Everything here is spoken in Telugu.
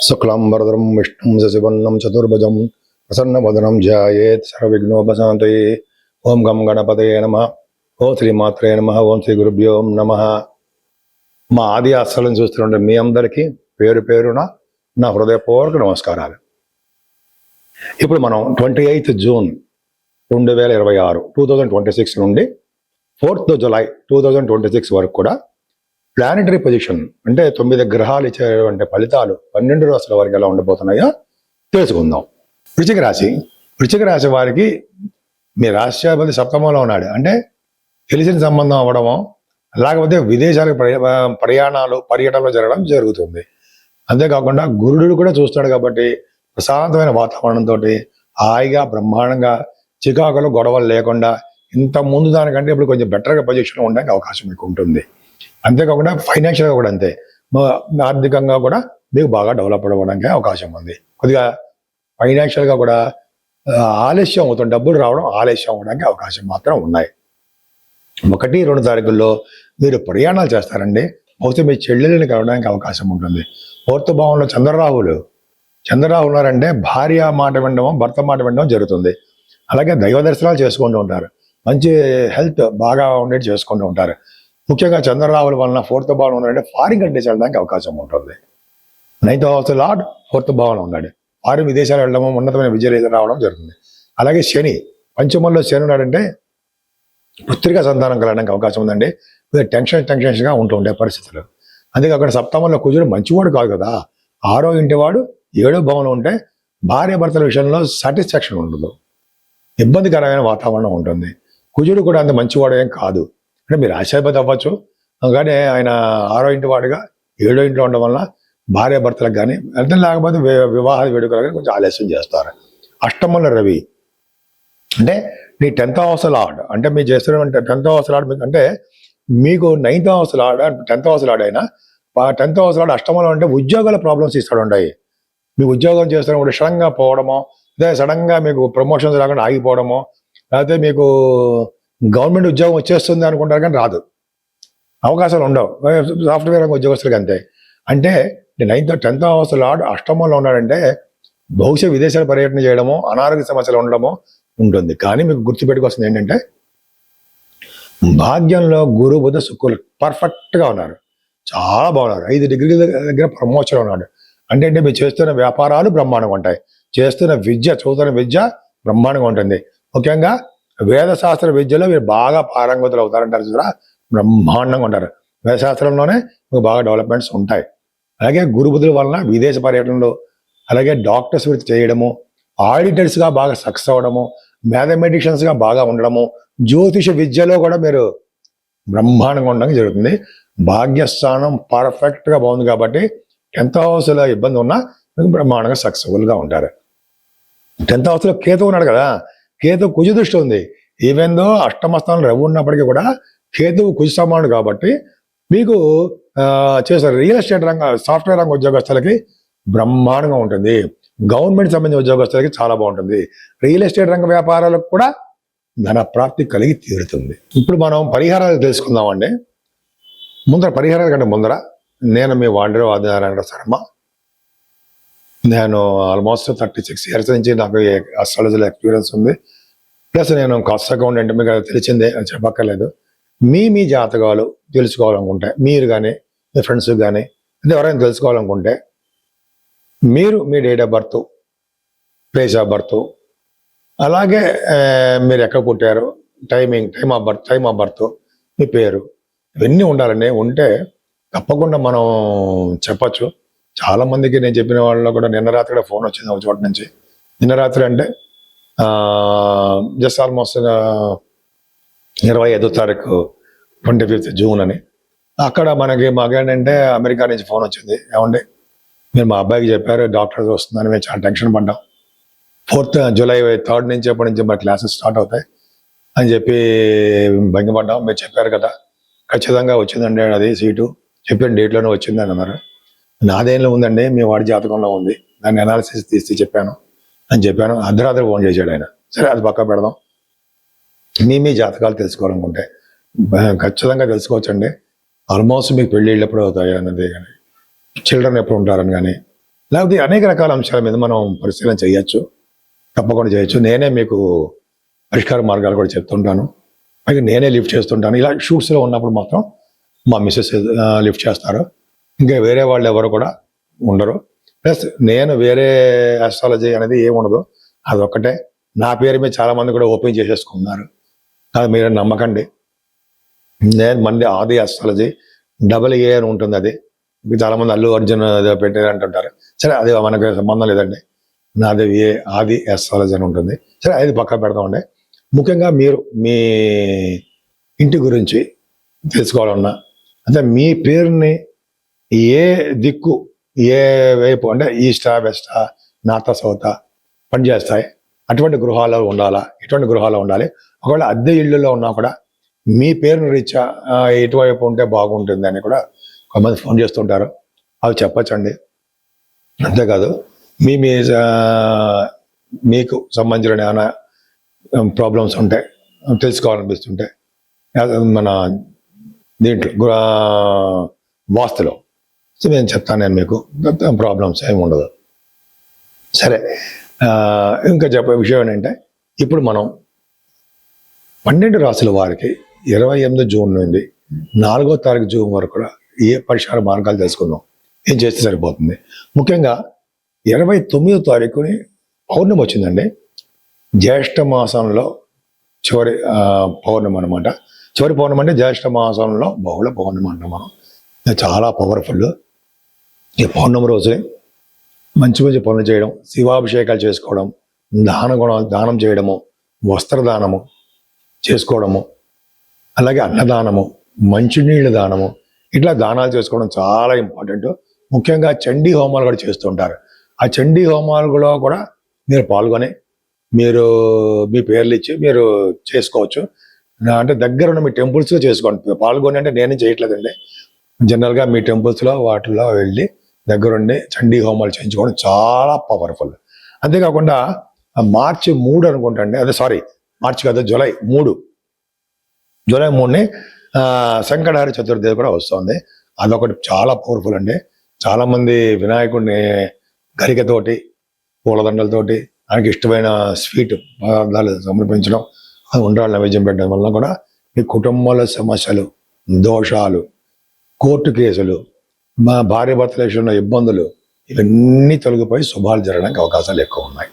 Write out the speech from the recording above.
శుక్లాంబరధరం విష్ణుం శశివర్ణం చతుర్భుజం ప్రసన్నవదనం ధ్యాయేత్ సర్వవిఘ్నోపశాంతయే. ఓం గం గణపతయే నమః. ఓం శ్రీమాత్రే నమః. ఓం శ్రీ గురుభ్యో నమః. మా ఆది ఆశ్రయం చూస్తుంటే మీ అందరికీ పేరు పేరున నా హృదయపూర్వక నమస్కారాలు. ఇప్పుడు మనం 28 జూన్ 2026 2026 నుండి 4th జులై 2026 వరకు కూడా ప్లానెటరీ పొజిషన్ అంటే 9 గ్రహాలు ఇచ్చేటువంటి ఫలితాలు 12 రాశుల వారికి ఎలా ఉండబోతున్నాయో తెలుసుకుందాం. వృశ్చిక రాశి వారికి మీ రాష్ట్రాధిపతి సప్తమంలో ఉన్నాడు అంటే తెలిసిన సంబంధం అవ్వడమో లేకపోతే విదేశాలకు పర్యటనలు జరగడం జరుగుతుంది. అంతేకాకుండా గురుడు కూడా చూస్తాడు కాబట్టి ప్రశాంతమైన వాతావరణంతో హాయిగా బ్రహ్మాండంగా చికాకులు గొడవలు లేకుండా ఇంత ముందు దానికంటే ఇప్పుడు కొంచెం బెటర్గా పొజిషన్లో ఉండడానికి అవకాశం మీకు ఉంటుంది. అంతేకాకుండా ఫైనాన్షియల్గా కూడా అంతే, ఆర్థికంగా కూడా మీకు బాగా డెవలప్ అవ్వడానికి అవకాశం ఉంది. కొద్దిగా ఫైనాన్షియల్గా కూడా ఆలస్యం అవుతుంది, డబ్బులు రావడం ఆలస్యం అవ్వడానికి అవకాశం మాత్రం ఉన్నాయి. 1-2 తారీఖుల్లో మీరు ప్రయాణాలు చేస్తారండి. బహుశా మీ చెల్లెల్ని కలవడానికి అవకాశం ఉంటుంది. 4th భావంలో చంద్రరాహులు ఉన్నారంటే భార్య మాట వినడమో భర్త మాట వినడం జరుగుతుంది. అలాగే దైవ దర్శనాలు చేసుకుంటూ ఉంటారు, మంచి హెల్త్ బాగా ఉండేది చేసుకుంటూ ఉంటారు. ముఖ్యంగా చంద్రరాహుల వలన 4th భావంలో ఉన్నారంటే ఫారిన్ కంట్రీస్ వెళ్ళడానికి అవకాశం ఉంటుంది. 9th హౌస్ లార్డ్ 4th భావంలో ఉన్నాడు, ఫారిన్ విదేశాలు వెళ్ళడము ఉన్నతమైన విజయాలు రావడం జరుగుతుంది. అలాగే శని పంచమంలో శని ఉన్నాడంటే పుత్రిక సంతానం కలగడానికి అవకాశం ఉందండి. టెన్షన్స్గా ఉంటూ ఉండే పరిస్థితులు. అంతేకాకుండా సప్తమంలో కుజుడు మంచివాడు కాదు కదా, 6వ ఇంటి వాడు 7వ భావంలో ఉంటే భార్య భర్తల విషయంలో సాటిస్ఫాక్షన్ ఉండదు, ఇబ్బందికరమైన వాతావరణం ఉంటుంది. కుజుడు కూడా అంత మంచివాడు ఏం కాదు, అంటే మీరు ఆశాధిపతి అవ్వచ్చు కానీ ఆయన 6వ ఇంటి వాడుగా 7వ ఇంట్లో ఉండడం వలన భార్య భర్తలకు కానీ అర్థం లేకపోతే వివాహ వేడుకలు కానీ కొంచెం ఆలస్యం చేస్తారు. అష్టమంలో రవి అంటే మీ 10th హౌస్ లార్డ్ అంటే మీరు చేస్తున్న 10th హౌస్ లార్డ్ అంటే మీకు 9th house lord 10th house lord అయినా 10th హౌస్ లార్డ్ అష్టమంలో అంటే ఉద్యోగాల ప్రాబ్లమ్స్ ఇస్తాడు ఉంటాయి. మీకు ఉద్యోగం చేస్తున్నప్పుడు సడన్గా పోవడమో లేదా సడన్గా మీకు ప్రమోషన్స్ రాకుండా ఆగిపోవడమో లేకపోతే మీకు గవర్నమెంట్ ఉద్యోగం వచ్చేస్తుంది అనుకుంటారు కానీ రాదు, అవకాశాలు ఉండవు. సాఫ్ట్వేర్ రంగ ఉద్యోగస్తులకి అంతే. అంటే 10th హౌస్ లార్డ్ అష్టమంలో ఉన్నాడంటే బహుశా విదేశాల పర్యటన చేయడమో అనారోగ్య సమస్యలు ఉండడమో ఉంటుంది. కానీ మీకు గుర్తుపెట్టుకోవాల్సింది ఏంటంటే భాగ్యంలో గురు బుధ శుక్రులు పర్ఫెక్ట్గా ఉన్నారు, చాలా బాగున్నారు. 5 డిగ్రీల దగ్గర ప్రమోషన్ ఉన్నాడు. అంటే మీరు చేస్తున్న వ్యాపారాలు బ్రహ్మాండంగా ఉంటాయి, చదువుతున్న విద్య బ్రహ్మాండంగా ఉంటుంది. ముఖ్యంగా వేదశాస్త్ర విద్యలో మీరు బాగా పారంగతులు అవుతారంటారు చూరా, బ్రహ్మాండంగా ఉంటారు. వేదశాస్త్రంలోనే మీకు బాగా డెవలప్మెంట్స్ ఉంటాయి. అలాగే గురు బుధుల వలన విదేశ పర్యటనలు, అలాగే డాక్టర్స్ వృత్తి చేయడము, ఆడిటర్స్గా బాగా సక్సెస్ అవ్వడము, మ్యాథమెటిషియన్స్గా బాగా ఉండడము, జ్యోతిష విద్యలో కూడా మీరు బ్రహ్మాండంగా ఉండడం జరుగుతుంది. భాగ్యస్థానం పర్ఫెక్ట్గా బాగుంది కాబట్టి 10th హౌస్లో ఇబ్బంది ఉన్నా మీకు బ్రహ్మాండంగా సక్సెస్ఫుల్గా ఉంటారు. 10th హౌస్లో కేతు ఉన్నాడు కదా, కేతు కుజ దృష్టి ఉంది. ఈవెన్ దో అష్టమ స్థానంలో రవి ఉన్నప్పటికీ కూడా కేతువు కుజ సమానుడు కాబట్టి మీకు చేస్తారు. రియల్ ఎస్టేట్ రంగ సాఫ్ట్వేర్ రంగ ఉద్యోగస్తులకి బ్రహ్మాండంగా ఉంటుంది. గవర్నమెంట్ సంబంధించిన ఉద్యోగస్తులకి చాలా బాగుంటుంది. రియల్ ఎస్టేట్ రంగ వ్యాపారాలకు కూడా ధన ప్రాప్తి కలిగి తీరుతుంది. ఇప్పుడు మనం పరిహారాలు తెలుసుకుందామండి. పరిహారాల కంటే ముందర నేను మీ వాండర్ ఆదినారాయణ శర్మ. నేను ఆల్మోస్ట్ 36 ఇయర్స్ నుంచి నాకు అస్ట్రాలజీలో ఎక్స్పీరియన్స్ ఉంది. ప్లస్ నేను కాస్ట్ అకౌంటెంట్, మీకు తెలిసిందే చెప్పక్కర్లేదు. మీ జాతకాలు తెలుసుకోవాలనుకుంటే మీరు కానీ మీ ఫ్రెండ్స్ కానీ ఎవరైనా తెలుసుకోవాలనుకుంటే మీరు మీ date of birth, place of birth, అలాగే మీరు ఎక్కడ పుట్టారు, టైమ్ ఆఫ్ బర్త్, మీ పేరు, ఇవన్నీ ఉండాలండి. ఉంటే తప్పకుండా మనం చెప్పచ్చు. చాలా మందికి నేను చెప్పిన వాళ్ళలో కూడా నిన్న రాత్రి కూడా ఫోన్ వచ్చింది ఒక చోట నుంచి. నిన్న రాత్రి అంటే జస్ట్ ఆల్మోస్ట్ 25వ తారీఖు 25th జూన్ అని. అక్కడ మాకేంటంటే అమెరికా నుంచి ఫోన్ వచ్చింది, ఏమండి మీరు మా అబ్బాయికి చెప్పారు డాక్టర్స్ వస్తుందని, మేము చాలా టెన్షన్ పడ్డాం. 4th జూలై 3rd నుంచి ఎప్పటి నుంచి మన క్లాసెస్ స్టార్ట్ అవుతాయి అని చెప్పి భంగపడ్డాం. మీరు చెప్పారు కదా, ఖచ్చితంగా వచ్చిందండి అది సీటు, చెప్పిన డేట్లోనే వచ్చింది అని అన్నారు. నాదేంలో ఉందండి, మీ వాడి జాతకంలో ఉంది, దాన్ని అనాలిసిస్ తీసి చెప్పాను అని చెప్పాను. అర్ధరాత్రి ఫోన్ చేశాడు ఆయన. సరే అది పక్క పెడదాం. మీ జాతకాలు తెలుసుకోవాలనుకుంటే ఖచ్చితంగా తెలుసుకోవచ్చండి. ఆల్మోస్ట్ మీకు పెళ్ళిళ్ళు ఎప్పుడు అవుతాయి అన్నది కానీ, చిల్డ్రన్ ఎప్పుడు ఉంటారని కానీ, లేకపోతే అనేక రకాల అంశాల మీద మనం పరిశీలన చేయొచ్చు, తప్పకుండా చేయొచ్చు. నేనే మీకు పరిష్కార మార్గాలు కూడా చెప్తుంటాను, అయితే నేనే లిఫ్ట్ చేస్తుంటాను. ఇలా షూట్స్లో ఉన్నప్పుడు మాత్రం మా మిస్సెస్ లిఫ్ట్ చేస్తారు, ఇంకా వేరే వాళ్ళు ఎవరు కూడా ఉండరు. ప్లస్ నేను వేరే ఆస్ట్రాలజీ అనేది ఏముండదు, అదొక్కటే. నా పేరు మీద చాలా మంది కూడా ఓపెన్ చేసేసుకున్నారు, అది మీరు నమ్మకండి. నేను మంది ఆది ఆస్ట్రాలజీ AA అని ఉంటుంది, అది చాలా మంది అల్లు అర్జున్ పెట్టారు అంటుంటారు. సరే, అది మనకు సంబంధం లేదండి. నాది ఆది ఆస్ట్రాలజీ అని ఉంటుంది. సరే, అది పక్క పెడతామండి. ముఖ్యంగా మీరు మీ ఇంటి గురించి తెలుసుకోవాలన్నా, అంటే మీ పేరుని ఏ దిక్కు, ఏ వైపు, అంటే ఈస్టా వెస్టా నార్త్ సౌత్ పనిచేస్తాయి, అటువంటి గృహాలు ఉండాలా, ఎటువంటి గృహాలు ఉండాలి, ఒకవేళ అద్దె ఇళ్ళలో ఉన్నా కూడా మీ పేరును రీత్యా ఎటువైపు ఉంటే బాగుంటుంది అని కూడా కొంతమంది ఫోన్ చేస్తుంటారు, అవి చెప్పచ్చండి. అంతేకాదు మీ మీ మీకు సంబంధించిన ఏమైనా ప్రాబ్లమ్స్ ఉంటే, తెలుసుకోవాలనిపిస్తుంటే, మన దీంట్లో వాస్తులో నేను చెప్తాను, నేను మీకు ప్రాబ్లమ్స్ ఏమి ఉండదు. సరే, ఇంకా చెప్పే విషయం ఏంటంటే, ఇప్పుడు మనం 12 రాశుల వారికి 28 జూన్ నుండి 4వ తారీఖు జూన్ వరకు కూడా ఏ పరిష్కార మార్గాలు తెలుసుకుందాం, ఏం చేస్తే సరిపోతుంది. ముఖ్యంగా 29వ తారీఖుని పౌర్ణమి వచ్చిందండి. జ్యేష్ఠ మాసంలో చివరి పౌర్ణమి అనమాట. చివరి పౌర్ణమి అంటే జ్యేష్ఠ మాసంలో బహుళ పౌర్ణమి అంటాం మనం. చాలా పవర్ఫుల్. ఈ పౌర్ణమి రోజుని మంచి మంచి పనులు చేయడం, శివాభిషేకాలు చేసుకోవడం, దానం చేయడము, వస్త్రదానము చేసుకోవడము, అలాగే అన్నదానము, మంచినీళ్ళ దానము, ఇట్లా దానాలు చేసుకోవడం చాలా ఇంపార్టెంట్. ముఖ్యంగా చండీ హోమాలు కూడా చేస్తుంటారు. ఆ చండీ హోమాలలో కూడా మీరు పాల్గొని మీరు మీ పేర్లు ఇచ్చి మీరు చేసుకోవచ్చు. అంటే దగ్గర ఉన్న మీ టెంపుల్స్లో చేసుకోండి. పాల్గొని అంటే నేను చేయట్లేదండి, జనరల్గా మీ టెంపుల్స్లో వాటిల్లో వెళ్ళి దగ్గరుండి చండీ హోమాలు చేయించుకోవడం చాలా పవర్ఫుల్. అంతేకాకుండా మార్చి 3 అనుకుంటండి, అదే సారీ మార్చి కాదు, జూలై 3ని సంకటహర చతుర్థి కూడా వస్తుంది. అదొకటి చాలా పవర్ఫుల్ అండి. చాలామంది వినాయకుడిని గరికతోటి, పూలదండలతోటి, ఆయనకి ఇష్టమైన స్వీట్ పదార్థాలు సమర్పించడం, అది ఉండ్రాళ్ళ నైవేద్యం పెట్టడం వల్ల కూడా మీ కుటుంబాల సమస్యలు, దోషాలు, కోర్టు కేసులు, మా భార్య భర్తల విషయంలో ఇబ్బందులు, ఇవన్నీ తొలగిపోయి శుభాలు జరగడానికి అవకాశాలు ఎక్కువ ఉన్నాయి.